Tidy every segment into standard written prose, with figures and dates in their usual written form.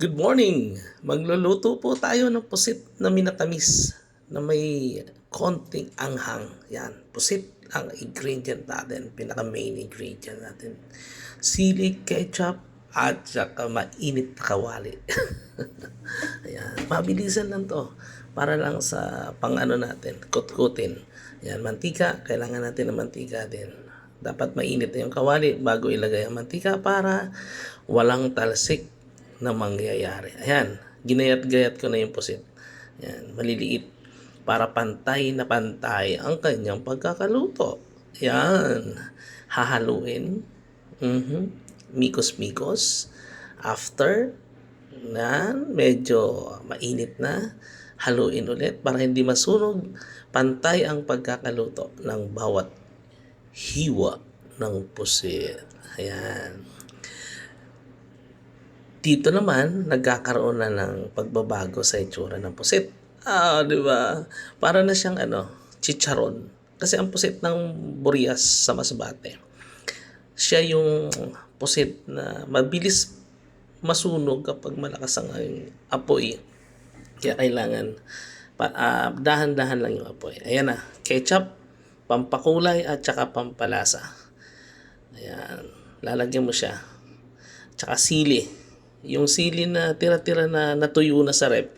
Good morning! Magluluto po tayo ng pusit na minatamis na may konting anghang. Yan, pusit ang ingredient natin, pinaka-main ingredient natin. Sili, ketchup, at saka mainit na kawali. Ayan, mabilisan lang to. Para lang sa pang-ano natin, kutkutin. Ayan, mantika, kailangan natin ng mantika din. Dapat mainit na yung kawali bago ilagay ang mantika para walang talsik na mangyayari. Ayan, ginayat-gayat ko na yung pusit. Ayan, maliliit para pantay na pantay ang kanyang pagkakaluto. Ayan, hahaluin. Mikos-mikos. After na medyo mainit na, haluin ulit para hindi masunog. Pantay ang pagkakaluto ng bawat hiwa ng pusit. Ayan. Dito naman, nagkakaroon na ng pagbabago sa itsura ng pusit. Di ba? Para na siyang chicharon. Kasi ang pusit ng Burias sa Masbate, siya yung pusit na mabilis masunog kapag malakas ang apoy. Kaya kailangan dahan-dahan lang yung apoy. Ayan na, ketchup, pampakulay at saka pampalasa. Ayan, lalagyan mo siya. Tsaka sili. Yung sili na tira-tira na natuyo na sa rep,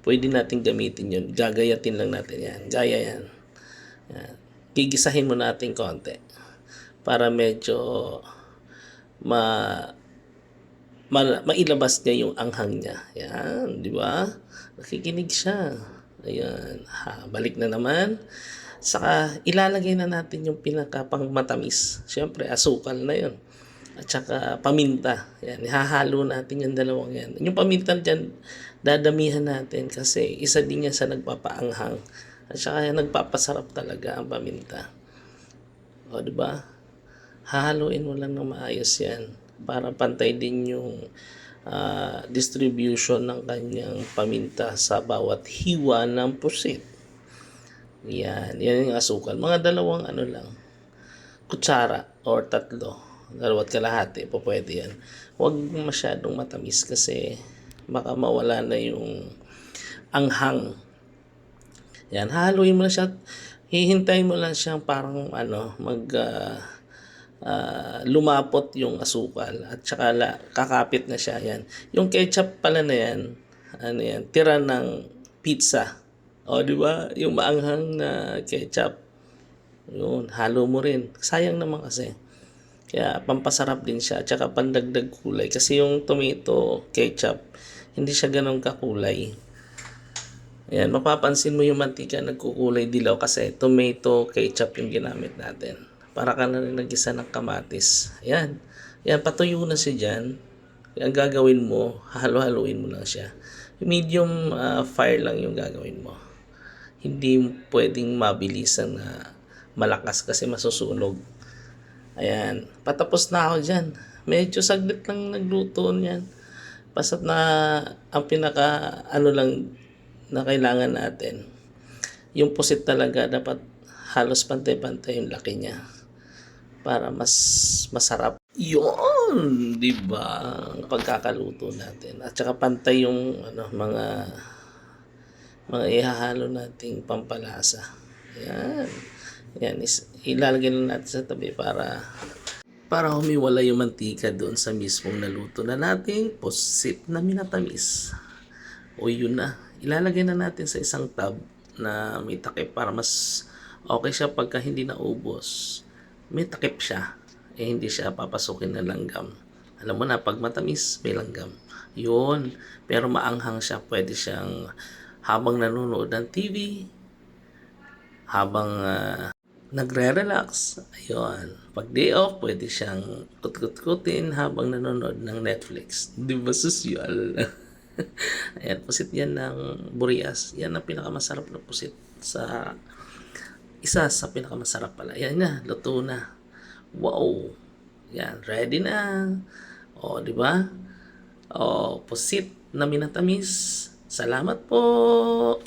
pwede natin gamitin yun. Gagayatin lang natin yan. Gaya yan. Yan. Gigisahin mo natin konti para medyo mailabas niya yung anghang niya. Yan, di ba? Nakikinig siya. Ayan. Balik na naman. Saka ilalagay na natin yung pinakapang matamis. Siyempre, asukal na yun. At saka paminta. Yan, ihahalo natin yung dalawang yan. Yung paminta dyan, dadamihan natin kasi isa din yan sa nagpapaanghang. At saka nagpapasarap talaga ang paminta. O, di ba? Hahaluin mo lang ng maayos yan para pantay din yung distribution ng kanyang paminta sa bawat hiwa ng pusit. Yan yung asukal. Mga dalawang lang, kutsara or tatlo. Dalawat kalahati, po pwede yan. Huwag masyadong matamis kasi baka mawala na yung anghang. Yan, haluin mo na siya. Hihintayin mo lang siyang parang lumapot yung asukal at saka kakapit na siya. Yan. Yung ketchup pala na yan, tira ng pizza. O, di ba? Yung maanghang na ketchup. Yun, halo mo rin. Sayang naman kasi. Kaya pampasarap din siya. At saka pandagdag kulay. Kasi yung tomato ketchup, hindi siya ganun kakulay. Ayan, mapapansin mo yung mantika nagkukulay dilaw kasi tomato ketchup yung ginamit natin. Para ka na rin nag-isa ng kamatis. Ayan. Ayan, patuyo na siya dyan. Ang gagawin mo, halo-haluin mo lang siya. Medium fire lang yung gagawin mo. Hindi pwedeng mabilisan na malakas kasi masusunog. Ayan, patapos na ako dyan. Medyo saglit lang nagluto niyan. Pasat na ang pinaka lang na kailangan natin. Yung pusit talaga dapat halos pantay-pantay yung laki niya para mas masarap. Yun, di ba? Ang pagkakaluto natin. At saka pantay yung mga ihahalo nating pampalasa. Ayan. Yan, ilalagay lang natin sa tabi para humiwala yung mantika doon sa mismong naluto na nating pusit na minatamis. O yun na, ilalagay na natin sa isang tub na may takip para mas okay siya pagka hindi naubos. May takip siya, hindi siya papasukin na langgam. Alam mo na, pag matamis, may langgam. Yun, pero maanghang siya, pwede siyang habang nanonood ng TV, habang nagre-relax. Ayun. Pag day off, pwede siyang kut-kut-kutin habang nanonood ng Netflix. Di ba sosyal? Ayan, pusit yan ng Burias. Yan ang pinakamasarap na pusit isa sa pinakamasarap pala. Yan na, luto na. Wow! Yan, ready na. O, di ba? O, pusit na minatamis. Salamat po!